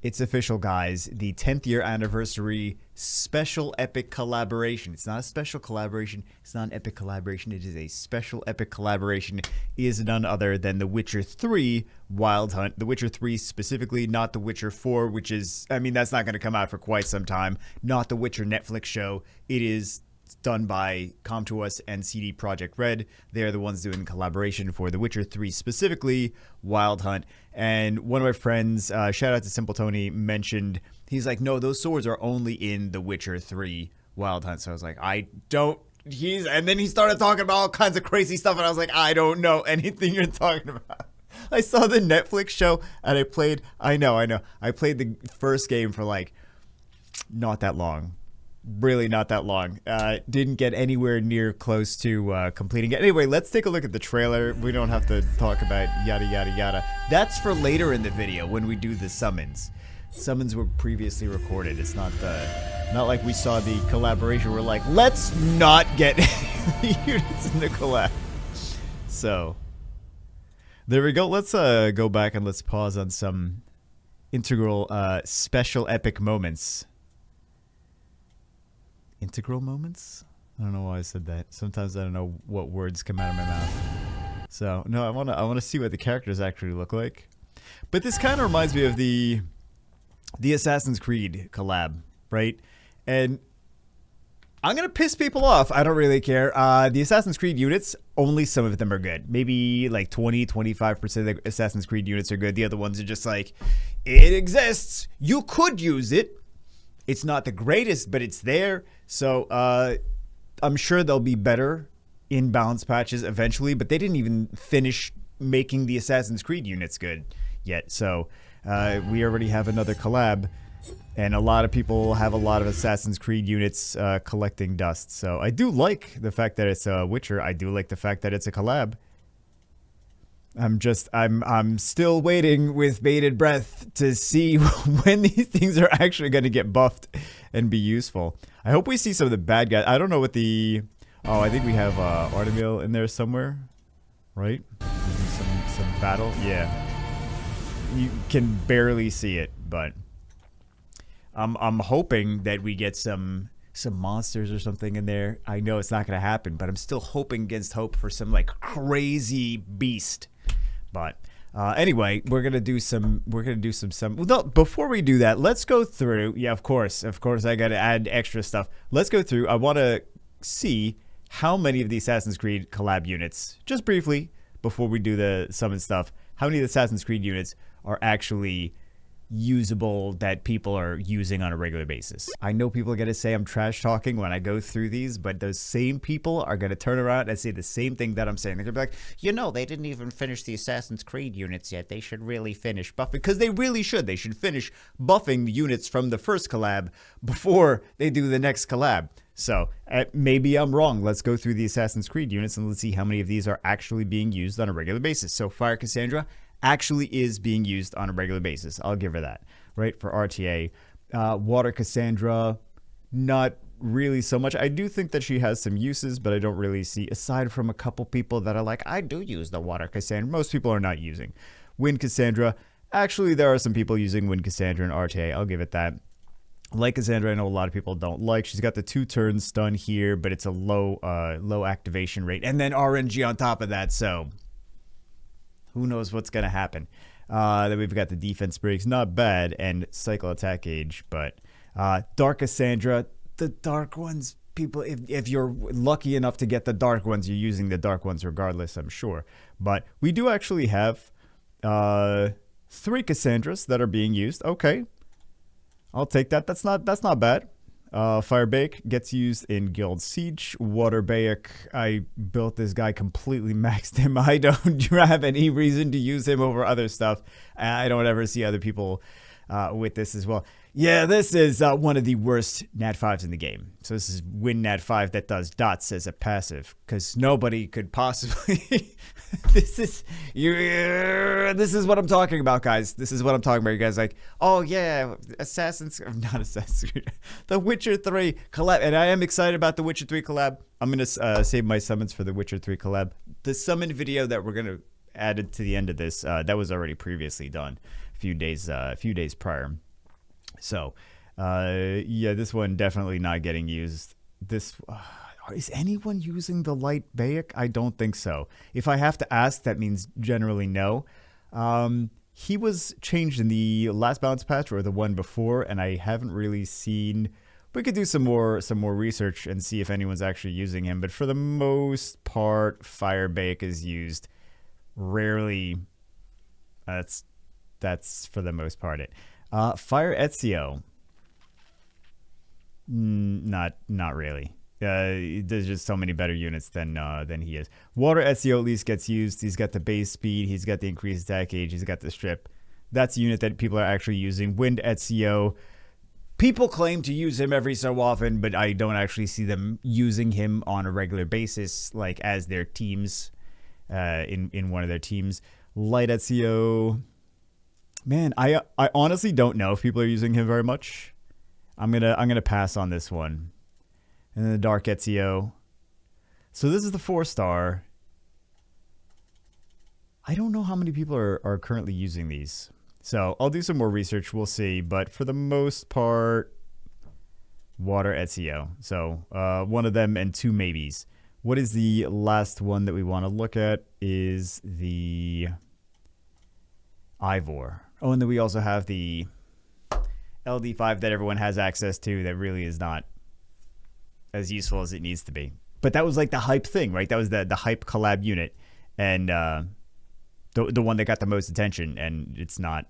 It's official, guys. The 10th year anniversary special epic collaboration. It's not a special collaboration. It's not an epic collaboration. It is a special epic collaboration. Is none other than The Witcher 3 Wild Hunt. The Witcher 3 specifically, not The Witcher 4, which is, I mean, that's not going to come out for quite some time. Not the Witcher Netflix show. It is done by Com2uS and CD Projekt Red. They're the ones doing collaboration for The Witcher 3 specifically, Wild Hunt. And one of my friends, shout out to Simple Tony, mentioned, he's like, no, those swords are only in The Witcher 3 Wild Hunt. So I was like, I don't, and then he started talking about all kinds of crazy stuff, and I was like, I don't know anything you're talking about. I saw the Netflix show, and I played, I know, I played the first game for like, not that long. Really not that long. Didn't get anywhere near close to completing it. Anyway, let's take a look at the trailer. We don't have to talk about yada yada yada. That's for later in the video when we do the summons. Summons were previously recorded. It's not like we saw the collaboration. We're like, let's not get the units in the collab. So there we go. Let's go back and let's pause on some integral special epic moments. Integral moments? I don't know why I said that. Sometimes I don't know what words come out of my mouth. So no, I wanna see what the characters actually look like. But this kind of reminds me of the Assassin's Creed collab, right? And I'm gonna piss people off. I don't really care. The Assassin's Creed units, only some of them are good. Maybe like 20-25% of the Assassin's Creed units are good. The other ones are just like, it exists. You could use it. It's not the greatest, but it's there. So I'm sure they'll be better in balance patches eventually, but they didn't even finish making the Assassin's Creed units good yet. So we already have another collab, and a lot of people have a lot of Assassin's Creed units collecting dust. So I do like the fact that it's a Witcher. I do like the fact that it's a collab. I'm still waiting with bated breath to see when these things are actually going to get buffed and be useful. I hope we see some of the bad guys. I don't know what the... Oh, I think we have Artemil in there somewhere, right? Some battle. Yeah. You can barely see it, but I'm hoping that we get some monsters or something in there. I know it's not going to happen, but I'm still hoping against hope for some like crazy beast. But anyway, we're gonna do some. Well, no, before we do that, let's go through. Yeah, of course, I gotta add extra stuff. Let's go through. I want to see how many of the Assassin's Creed collab units, just briefly, before we do the summon stuff. How many of the Assassin's Creed units are actually usable that people are using on a regular basis? I know people are going to say I'm trash talking when I go through these, but those same people are going to turn around and say the same thing that I'm saying. They're going to be like, you know, they didn't even finish the Assassin's Creed units yet. They should really finish buffing, because they really should. They should finish buffing the units from the first collab before they do the next collab. So maybe I'm wrong. Let's go through the Assassin's Creed units and let's see how many of these are actually being used on a regular basis. So Fire Cassandra actually is being used on a regular basis. I'll give her that, right? For RTA. Water Cassandra, not really so much. I do think that she has some uses, but I don't really see, aside from a couple people that are like, I do use the Water Cassandra. Most people are not using. Wind Cassandra, actually there are some people using Wind Cassandra in RTA. I'll give it that. Light Cassandra, I know a lot of people don't like. She's got the 2-turn stun here, but it's a low activation rate. And then RNG on top of that, so who knows what's going to happen. Then we've got the defense breaks, not bad, and cycle attack gauge. But Dark Cassandra, the dark ones, people, if you're lucky enough to get the dark ones, you're using the dark ones regardless, I'm sure. But we do actually have 3 Cassandras that are being used. Okay, I'll take that. That's not bad. Firebake gets used in Guild Siege. Waterbayek, I built this guy, completely maxed him. I don't have any reason to use him over other stuff. I don't ever see other people with this as well. Yeah, this is one of the worst Nat 5s in the game. So this is Win Nat 5 that does dots as a passive, because nobody could possibly... This is what I'm talking about, guys. This is what I'm talking about. You guys like, oh yeah, not Assassin's Creed, The Witcher 3 collab. And I am excited about The Witcher 3 collab. I'm going to save my summons for The Witcher 3 collab. The summon video that we're going to add to the end of this, that was already previously done a few days prior. So, yeah, this one definitely not getting used. This is anyone using the light Bayek? I don't think so. If I have to ask, that means generally no. He was changed in the last balance patch or the one before, and I haven't really seen. We could do some more research and see if anyone's actually using him. But for the most part, Fire Bayek is used. Rarely. That's for the most part it. Fire Ezio. Not really. There's just so many better units than he is. Water Ezio at least gets used. He's got the base speed. He's got the increased attack age. He's got the strip. That's a unit that people are actually using. Wind Ezio. People claim to use him every so often, but I don't actually see them using him on a regular basis, like as their teams, in one of their teams. Light Ezio. Man, I honestly don't know if people are using him very much. I'm gonna pass on this one. And then the Dark Ezio. So this is the 4-star. I don't know how many people are currently using these. So I'll do some more research. We'll see. But for the most part, Water Ezio. So one of them and two maybes. What is the last one that we want to look at is the Ivor. Oh, and then we also have the LD5 that everyone has access to that really is not as useful as it needs to be. But that was like the hype thing, right? That was the hype collab unit. And the one that got the most attention, and it's not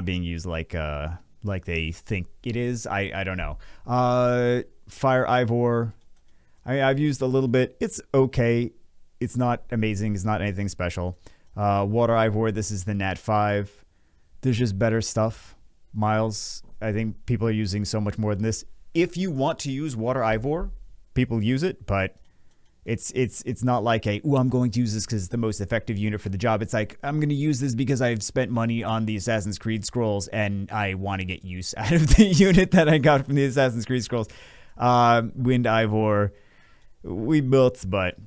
being used like they think it is. I don't know. Fire Ivor. I've used a little bit. It's okay. It's not amazing. It's not anything special. Water Ivor, this is the Nat 5. There's just better stuff. Miles, I think people are using so much more than this. If you want to use Water Ivor, people use it, but it's not like I'm going to use this because it's the most effective unit for the job. It's like, I'm going to use this because I've spent money on the Assassin's Creed scrolls and I want to get use out of the unit that I got from the Assassin's Creed scrolls. Wind Ivor, we built, but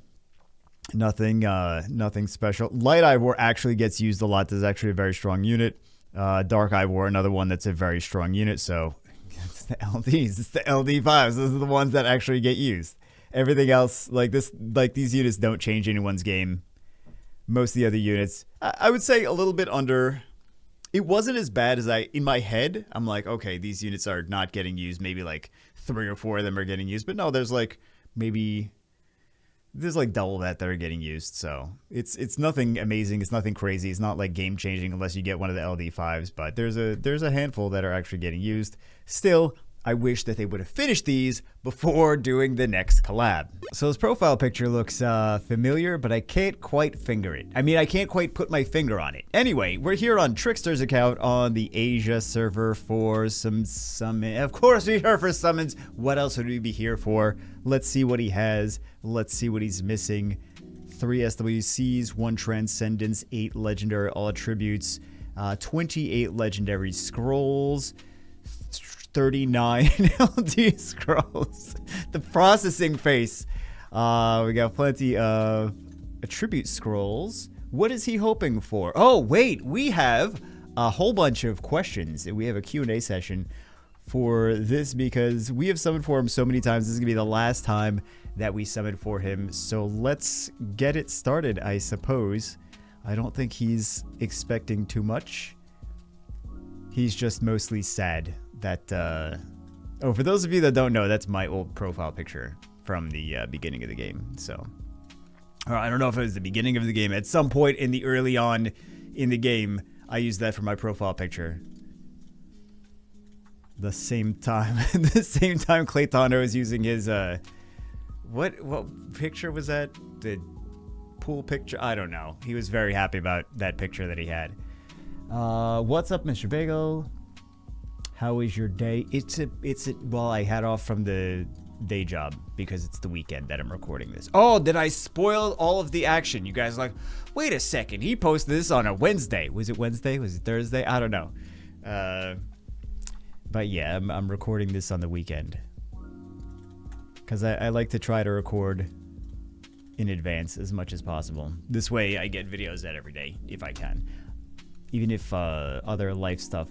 nothing special. Light Ivor actually gets used a lot. This is actually a very strong unit. Dark Ivor, another one that's a very strong unit. So it's the LDs, it's the LD5s. Those are the ones that actually get used. Everything else, like these units don't change anyone's game. Most of the other units, I would say a little bit under. It wasn't as bad as in my head, I'm like, okay, these units are not getting used. Maybe like 3 or 4 of them are getting used. But no, there's like double that are getting used. So it's nothing amazing. It's nothing crazy. It's not like game changing unless you get one of the LD5s. But there's a handful that are actually getting used. Still, I wish that they would have finished these before doing the next collab. So his profile picture looks familiar, but I can't quite finger it. I mean, I can't quite put my finger on it. Anyway, we're here on Trickster's account on the Asia server for some summon. Of course we're here for summons. What else would we be here for? Let's see what he has. Let's see what he's missing. 3 SWCs, 1 Transcendence, 8 Legendary All Attributes, 28 Legendary Scrolls, 39 LD scrolls. The processing face. We got plenty of attribute scrolls. What is he hoping for? Oh, wait, we have a whole bunch of questions. We have a Q&A session for this because we have summoned for him so many times. This is gonna be the last time that we summon for him. So let's get it started, I suppose. I don't think he's expecting too much. He's just mostly sad that, for those of you that don't know, that's my old profile picture from the beginning of the game. So, I don't know if it was the beginning of the game. At some point in the early on in the game, I used that for my profile picture. The same time Claytano is using his, what picture was that? The pool picture? I don't know. He was very happy about that picture that he had. What's up, Mr. Bagel? How is your day? Well, I had off from the day job because it's the weekend that I'm recording this. Oh, did I spoil all of the action? You guys are like, wait a second, he posted this on a Wednesday. Was it Wednesday? Was it Thursday? I don't know. But yeah, I'm recording this on the weekend because I like to try to record in advance as much as possible. This way I get videos out every day if I can. Even if other life stuff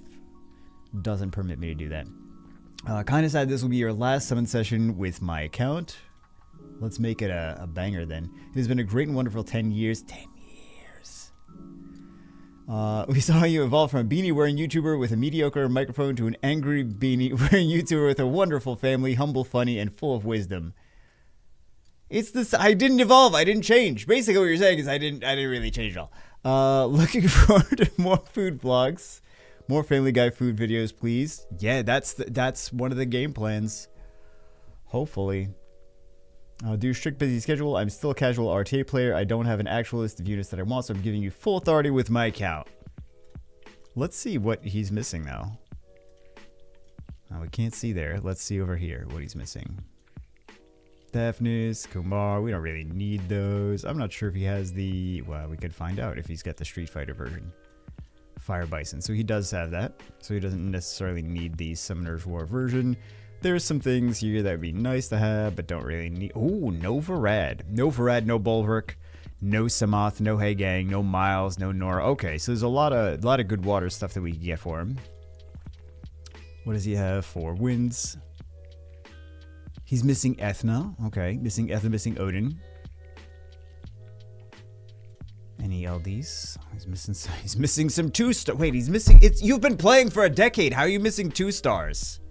doesn't permit me to do that. Kind of sad this will be your last summon session with my account. Let's make it a banger then. It has been a great and wonderful 10 years. 10 years. We saw you evolve from a beanie-wearing YouTuber with a mediocre microphone to an angry beanie-wearing YouTuber with a wonderful family, humble, funny, and full of wisdom. It's this. I didn't evolve. I didn't change. Basically, what you're saying is I didn't really change at all. Looking forward to more food vlogs, more Family Guy food videos, please. Yeah, that's one of the game plans. Hopefully. Due to strict busy schedule, I'm still a casual RTA player. I don't have an actual list of units that I want, so I'm giving you full authority with my account. Let's see what he's missing now. We can't see there. Let's see over here what he's missing. Daphnis, Kumar, we don't really need those. I'm not sure if he has the... Well, we could find out if he's got the Street Fighter version. Fire Bison. So he does have that. So he doesn't necessarily need the Summoner's War version. There's some things here that would be nice to have, but don't really need... Ooh, no Varad. No Varad, no Bulwark, no Samath, no Haygang, no Miles, no Nora. Okay, so there's a lot of good water stuff that we can get for him. What does he have for winds? He's missing Ethna. Okay, missing Ethna, missing Odin. Any LDs? He's missing some 2-star. Wait, he's missing... You've been playing for a decade. How are you missing 2 stars?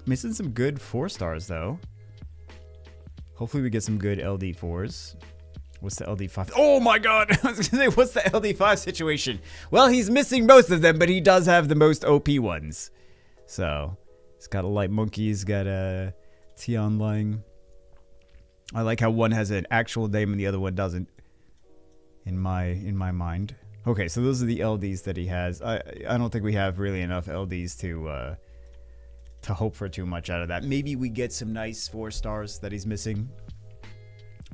Missing some good 4 stars, though. Hopefully we get some good LD4s. What's the LD5? Oh my god! I was gonna say, what's the LD5 situation? Well, he's missing most of them, but he does have the most OP ones. So... He's got a Light Monkey, he's got a Tian Lang. I like how one has an actual name and the other one doesn't. In my mind. Okay, so those are the LDs that he has. I don't think we have really enough LDs to hope for too much out of that. Maybe we get some nice 4 stars that he's missing.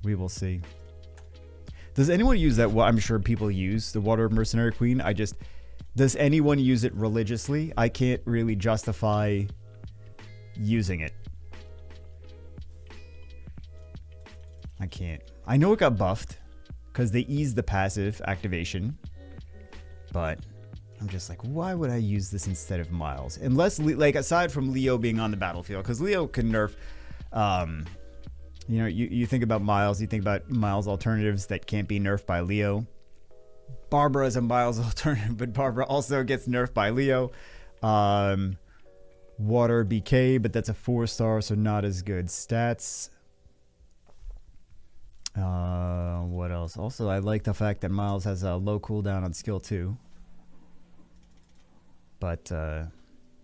We will see. Does anyone use that? Well, I'm sure people use the Water Mercenary Queen. Does anyone use it religiously? I can't really justify using it. I can't. I know it got buffed because they eased the passive activation, but I'm just like, why would I use this instead of Miles? Unless, like, aside from Leo being on the battlefield, because Leo can nerf. You know, you think about Miles, you think about Miles alternatives that can't be nerfed by Leo. Barbara is a Miles alternative, but Barbara also gets nerfed by Leo. Water BK, but that's a 4-star, so not as good stats. What else? Also, I like the fact that Miles has a low cooldown on skill 2. But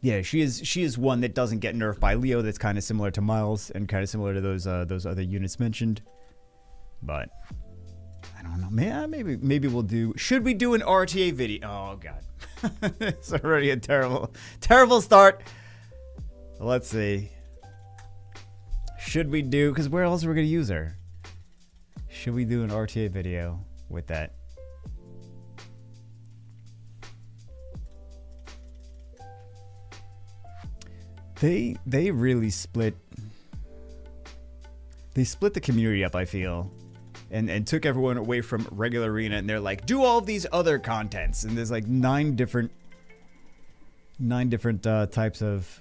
yeah, she is one that doesn't get nerfed by Leo. That's kind of similar to Miles and kind of similar to those other units mentioned. But I don't know. Man, maybe we'll do. Should we do an RTA video? Oh god, it's already a terrible start. Let's see. Should we do? Because where else are we gonna use her? Should we do an RTA video with that? They really split. They split the community up, I feel, and took everyone away from regular arena. And they're like, do all of these other contents. And there's like 9 different types of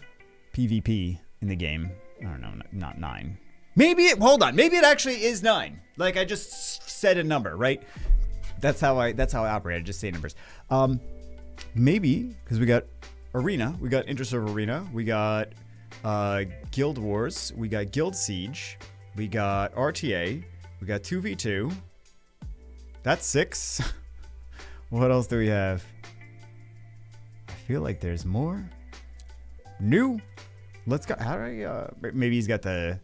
PvP in the game. I don't know, not 9. Hold on. Maybe it actually is 9. Like I just said a number, right? That's how I operate. I just say numbers. Maybe because we got Arena, we got Interserve Arena, we got Guild Wars, we got Guild Siege, we got RTA, we got 2v2. That's 6. What else do we have? I feel like there's more. New. Let's go. How do I? Maybe he's got the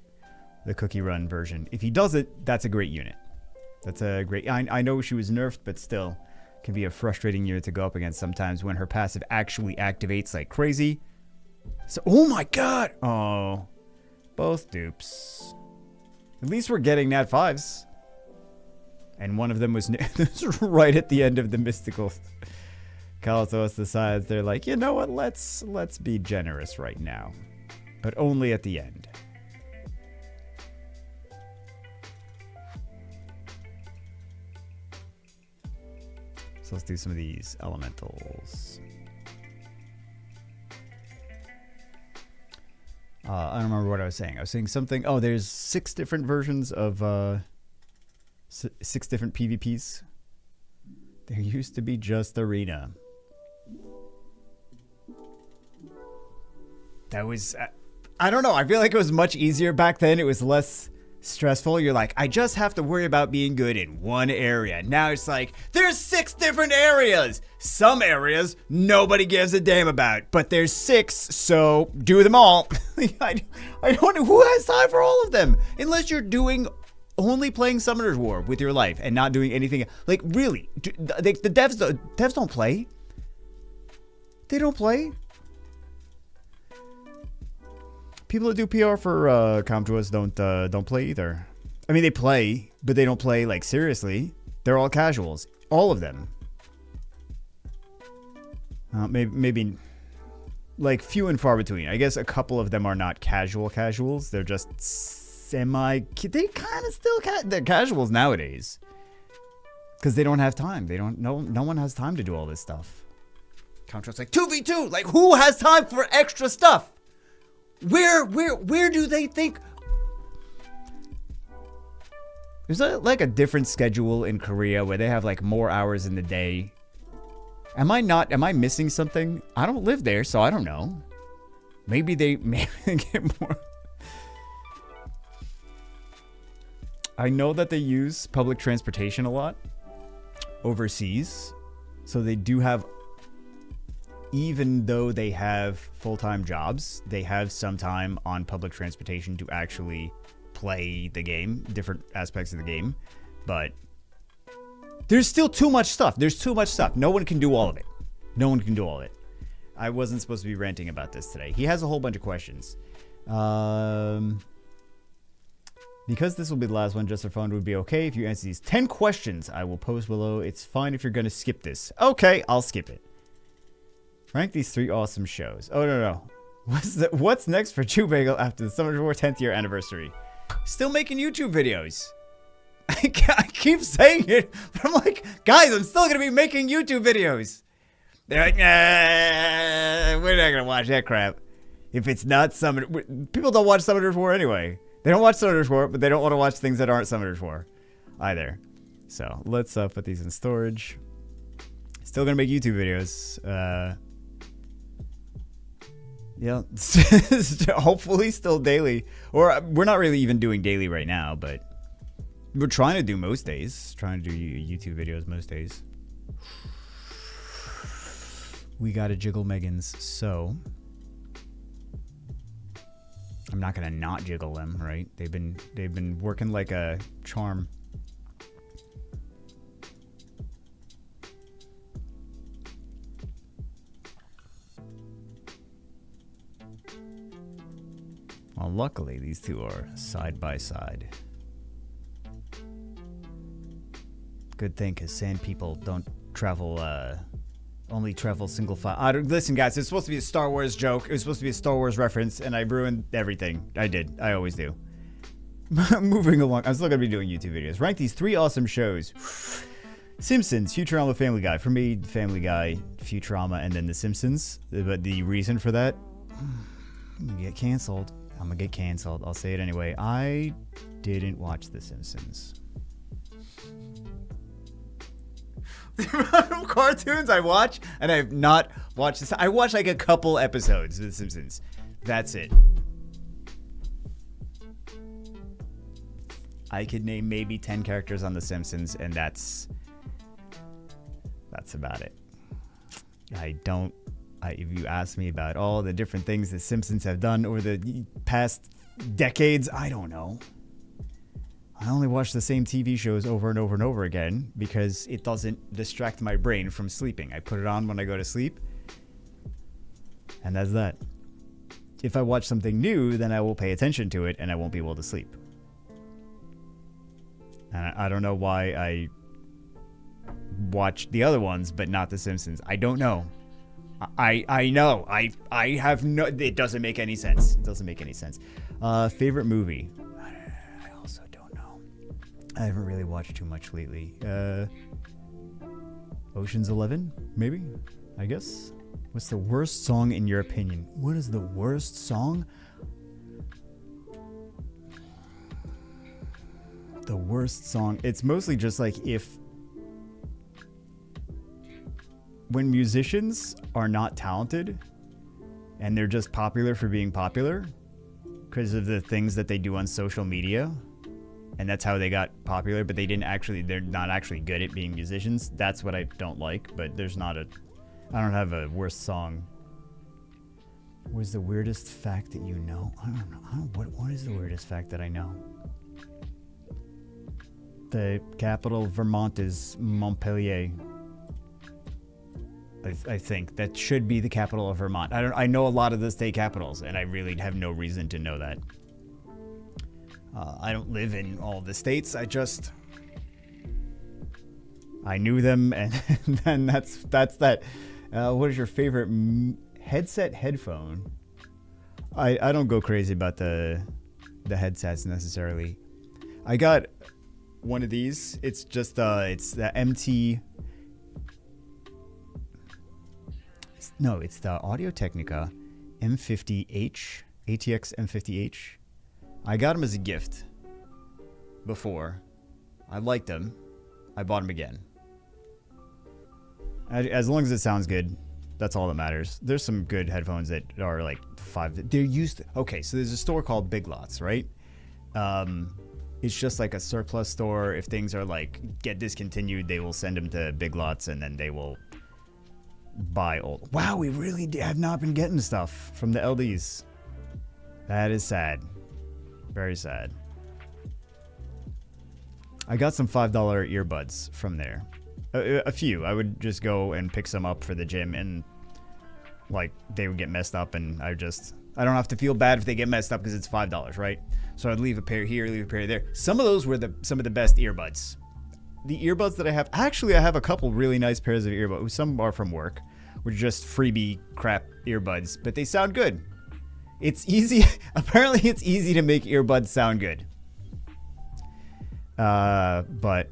Cookie Run version. If he doesn't, that's a great unit. That's a great. I know she was nerfed, but still, can be a frustrating unit to go up against sometimes when her passive actually activates like crazy. So, oh my god! Oh, both dupes. At least we're getting Nat 5s. And one of them was right at the end of the mystical. Kalatos decides they're like, you know what? Let's be generous right now, but only at the end. So let's do some of these elementals. I don't remember what I was saying. I was saying something. Oh, there's 6 different versions of 6 different PvPs. There used to be just Arena. That was, I don't know. I feel like it was much easier back then. It was less stressful. You're like, I just have to worry about being good in one area. Now it's like, there's 6 different areas. Some areas nobody gives a damn about, but there's 6, so do them all. I don't know who has time for all of them, unless you're doing only playing Summoner's War with your life and not doing anything. Like, really, the devs don't play. They don't play. People that do PR for Comtuas don't play either. I mean, they play, but they don't play like seriously. They're all casuals, all of them. Maybe like few and far between. I guess a couple of them are not casuals. They're just they kind of still they're casuals nowadays because they don't have time. No one has time to do all this stuff. Counter's like 2v2. Like, who has time for extra stuff? Where do they think? There's like a different schedule in Korea where they have like more hours in the day. Am I missing something? I don't live there, so I don't know. Maybe they get more. I know that they use public transportation a lot overseas. So they do have, even though they have full-time jobs, they have some time on public transportation to actually play the game, different aspects of the game. But there's still too much stuff. There's too much stuff. No one can do all of it. No one can do all of it. I wasn't supposed to be ranting about this today. He has a whole bunch of questions. Because this will be the last one, just for fun, would be okay if you answer these 10 questions I will post below. It's fine if you're going to skip this. Okay, I'll skip it. Rank these 3 awesome shows. Oh, no. What's next for Chew Bagel after the Summer War 10th year anniversary? Still making YouTube videos. I keep saying it, but I'm like, guys, I'm still going to be making YouTube videos. They're like, nah, we're not going to watch that crap. If it's not Summoner... People don't watch Summoner's War anyway. They don't watch Summoner's War, but they don't want to watch things that aren't Summoner's War either. So, let's put these in storage. Still going to make YouTube videos. Yeah, hopefully still daily. Or we're not really even doing daily right now, but we're trying to do most days. Trying to do YouTube videos most days. We gotta jiggle Megans, so I'm not gonna not jiggle them, right? They've been working like a charm. Well, luckily, these two are side by side. Good thing, because sand people don't travel, only travel single file. Listen, guys, it's supposed to be a Star Wars joke. It was supposed to be a Star Wars reference, and I ruined everything. I did. I always do. Moving along. I'm still going to be doing YouTube videos. Rank these 3 awesome shows. Simpsons, Futurama, Family Guy. For me, Family Guy, Futurama, and then The Simpsons. But the reason for that, I'm going to get canceled. I'll say it anyway. I didn't watch The Simpsons. The amount of cartoons I watch, and I have not watched this. I watched like a couple episodes of The Simpsons. That's it. I could name maybe 10 characters on The Simpsons, and that's about it. If you ask me about all the different things The Simpsons have done over the past decades, I don't know. I only watch the same TV shows over and over and over again because it doesn't distract my brain from sleeping. I put it on when I go to sleep, and that's that. If I watch something new, then I will pay attention to it, and I won't be able to sleep. And I don't know why I watch the other ones, but not The Simpsons. I don't know. I know. I have no... It doesn't make any sense. It doesn't make any sense. Favorite movie? I also don't know. I haven't really watched too much lately. Ocean's 11, maybe? I guess. What's the worst song in your opinion? What is the worst song? The worst song. It's mostly just like when musicians are not talented and they're just popular for being popular because of the things that they do on social media, and that's how they got popular, but they're not actually good at being musicians. That's what I don't like, but I don't have a worst song. What is the weirdest fact that you know? I don't know. What is the weirdest fact that I know? The capital of Vermont is Montpelier. I think that should be the capital of Vermont. I know a lot of the state capitals, and I really have no reason to know that. I don't live in all the states. I knew them, and then that's that. What is your favorite headphone? I don't go crazy about the headsets necessarily. I got one of these. It's just it's the MT. No, it's the Audio-Technica M50H, ATX M50H. I got them as a gift before. I liked them. I bought them again. As long as it sounds good, that's all that matters. There's some good headphones that are like okay, so there's a store called Big Lots, right? It's just like a surplus store. If things are like get discontinued, they will send them to Big Lots, and then they will buy old. Wow, we really have not been getting stuff from the LDs. That is sad. Very sad. I got some $5 earbuds from there. A few. I would just go and pick some up for the gym, and like they would get messed up, and I don't have to feel bad if they get messed up because it's $5, right? So I'd leave a pair here, leave a pair there. Some of those were some of the best earbuds. The earbuds that I have, actually I have a couple really nice pairs of earbuds. Some are from work, which are just freebie crap earbuds, but they sound good. It's easy. Apparently it's easy to make earbuds sound good. But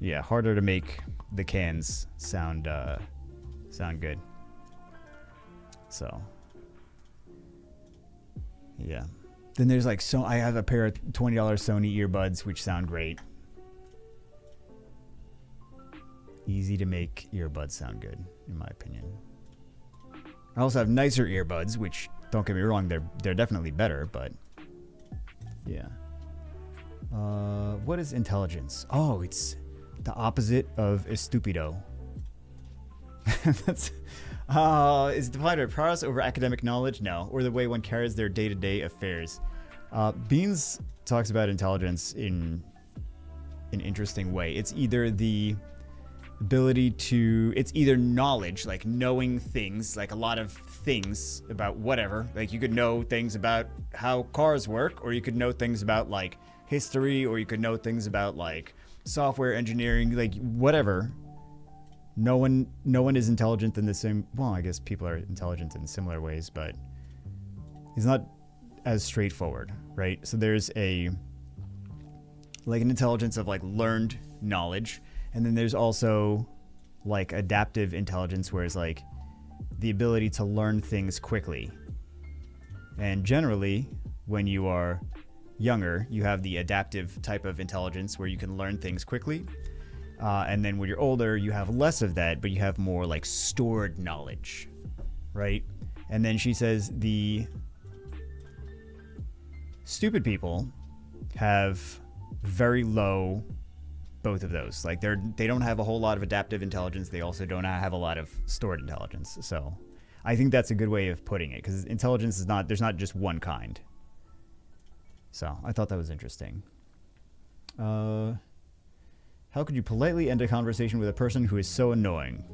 yeah, harder to make the cans sound good. So yeah. Then there's like, so I have a pair of $20 Sony earbuds which sound great. Easy to make earbuds sound good, in my opinion. I also have nicer earbuds, which, don't get me wrong, they're definitely better, but yeah. What is intelligence? Oh, it's the opposite of estupido. That's is divided by prowess over academic knowledge? No, or the way one carries their day-to-day affairs. Beans talks about intelligence in an interesting way. It's either the ability to, it's either knowledge, like knowing things, like a lot of things about whatever. Like you could know things about how cars work, or you could know things about like history, or you could know things about like software engineering, like whatever. No one is intelligent in the same, well, I guess people are intelligent in similar ways, but it's not as straightforward, right? So there's an intelligence of like learned knowledge, and then there's also like adaptive intelligence, where it's like the ability to learn things quickly. And generally, when you are younger, you have the adaptive type of intelligence where you can learn things quickly. And then when you're older, you have less of that, but you have more like stored knowledge, right? And then she says the stupid people have very low both of those. Like they don't have a whole lot of adaptive intelligence. They also don't have a lot of stored intelligence. So I think that's a good way of putting it, because intelligence is not, there's not just one kind. So I thought that was interesting. How could you politely end a conversation with a person who is so annoying?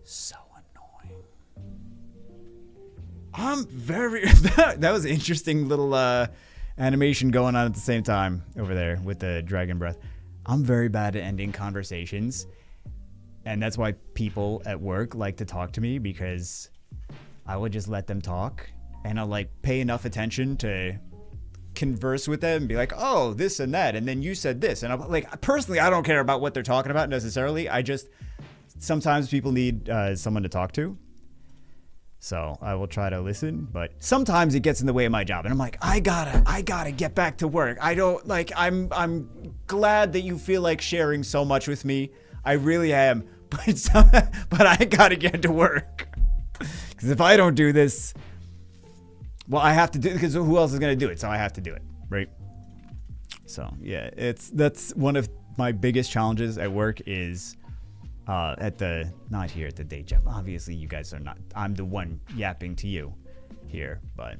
So annoying. I'm very... that was an interesting little animation going on at the same time over there with the dragon breath. I'm very bad at ending conversations. And that's why people at work like to talk to me, because I would just let them talk. And I'll like pay enough attention to converse with them and be like, oh, this and that, and then you said this, and I'm like, personally, I don't care about what they're talking about necessarily. I just, sometimes people need someone to talk to. So I will try to listen, but sometimes it gets in the way of my job, and I'm like, I gotta get back to work. I don't like. I'm glad that you feel like sharing so much with me. I really am, but I gotta get to work because if I don't do this, well, I have to do it because who else is gonna do it? So I have to do it, right? So yeah, that's one of my biggest challenges at work is. Not here at the day job. Obviously, you guys are not. I'm the one yapping to you here, but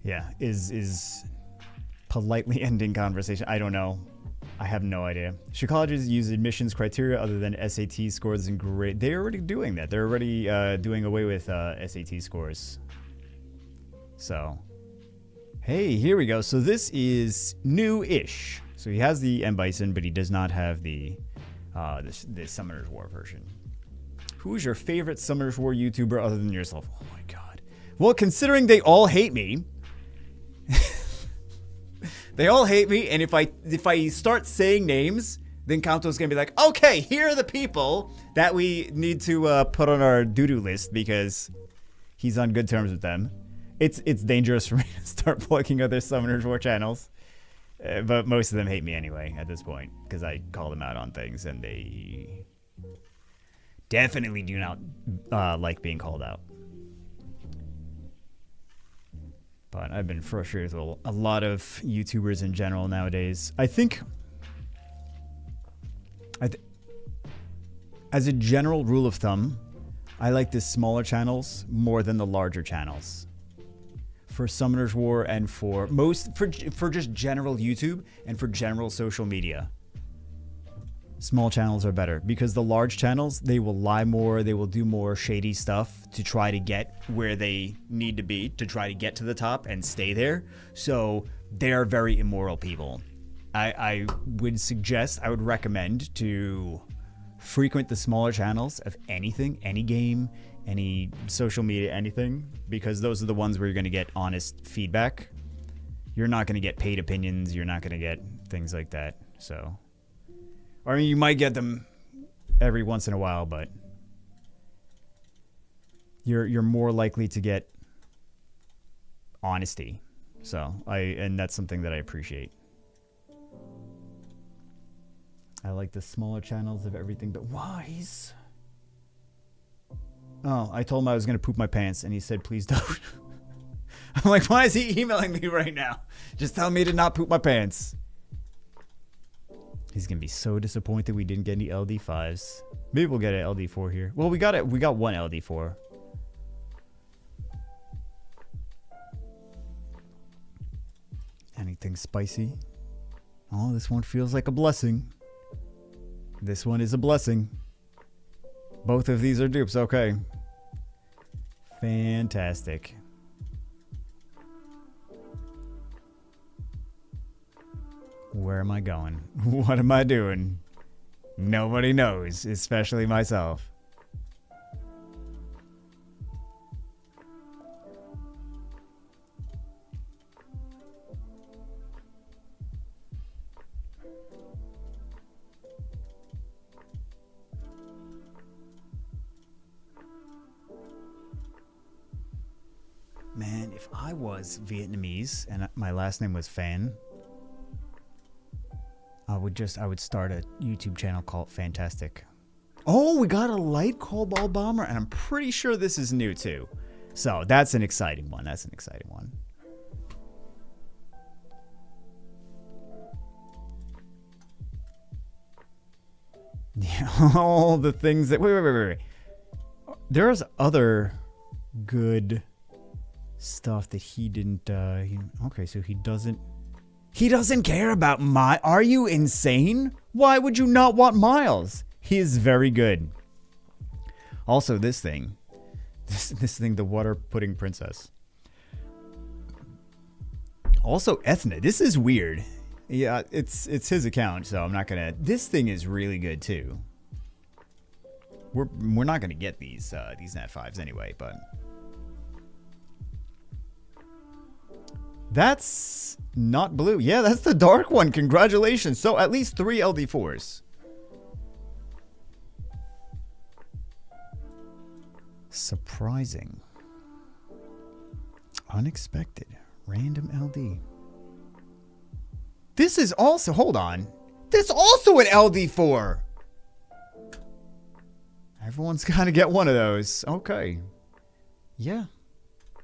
yeah, is politely ending conversation. I don't know. I have no idea. Should colleges use admissions criteria other than SAT scores and grade? They're already doing that. They're already doing away with SAT scores. So, hey, here we go. So this is new-ish. So he has the M Bison, but he does not have the Summoners War version. Who's your favorite Summoners War YouTuber other than yourself? Oh my god. Well, considering they all hate me, they all hate me, and if I start saying names, then Kanto's gonna be like, okay, here are the people that we need to put on our doo-doo list because he's on good terms with them. It's dangerous for me to start plugging other Summoners War channels. But most of them hate me anyway at this point because I call them out on things and they definitely do not like being called out. But I've been frustrated with a lot of YouTubers in general nowadays. I think as a general rule of thumb, I like the smaller channels more than the larger channels. For Summoners War and for just general YouTube and for general social media. Small channels are better because the large channels, they will lie more, they will do more shady stuff to try to get where they need to be, to try to get to the top and stay there. So they are very immoral people. I would recommend to frequent the smaller channels of anything, any game, any social media, anything, because those are the ones where you're going to get honest feedback. You're not going to get paid opinions. You're not going to get things like that. So, I mean, you might get them every once in a while, but you're more likely to get honesty. So, and that's something that I appreciate. I like the smaller channels of everything, but wise. Oh, I told him I was going to poop my pants, and he said, please don't. I'm like, why is he emailing me right now? Just tell me to not poop my pants. He's going to be so disappointed we didn't get any LD5s. Maybe we'll get an LD4 here. Well, we got it. We got one LD4. Anything spicy? Oh, this one feels like a blessing. This one is a blessing. Both of these are dupes. Okay. Fantastic. Where am I going? What am I doing? Nobody knows, especially myself. Man, if I was Vietnamese and my last name was Fan, I would start a YouTube channel called Fantastic. Oh, we got a light cobalt bomber, and I'm pretty sure this is new too. So that's an exciting one. That's an exciting one. Yeah, all the things that wait. There's other good stuff that he didn't okay, so he doesn't care about my. Are you insane? Why would you not want Miles? He is very good. Also, this thing, the water pudding princess. Also, Ethna. This is weird. Yeah, it's his account, so I'm not gonna. This thing is really good too. We're not gonna get these Nat 5s anyway, but. That's not blue. Yeah, that's the dark one. Congratulations. So at least 3 LD4s. Surprising. Unexpected. Random LD. This is also, hold on. This is also an LD4. Everyone's got to get one of those. Okay. Yeah.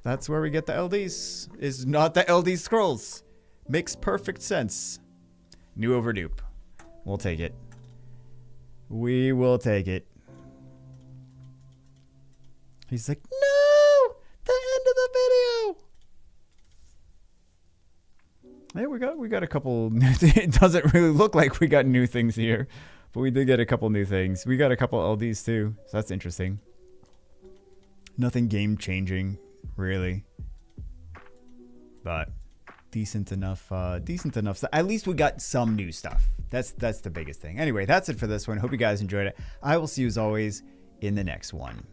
That's where we get the LDs. Is not the LD scrolls. Makes perfect sense. New overdupe. We'll take it. We will take it. He's like, no! The end of the video! Yeah, we got a couple. It doesn't really look like we got new things here, but we did get a couple new things. We got a couple LDs too, so that's interesting. Nothing game changing, really, but decent enough. Decent enough. So at least we got some new stuff. That's the biggest thing. Anyway, that's it for this one. Hope you guys enjoyed it. I will see you as always in the next one.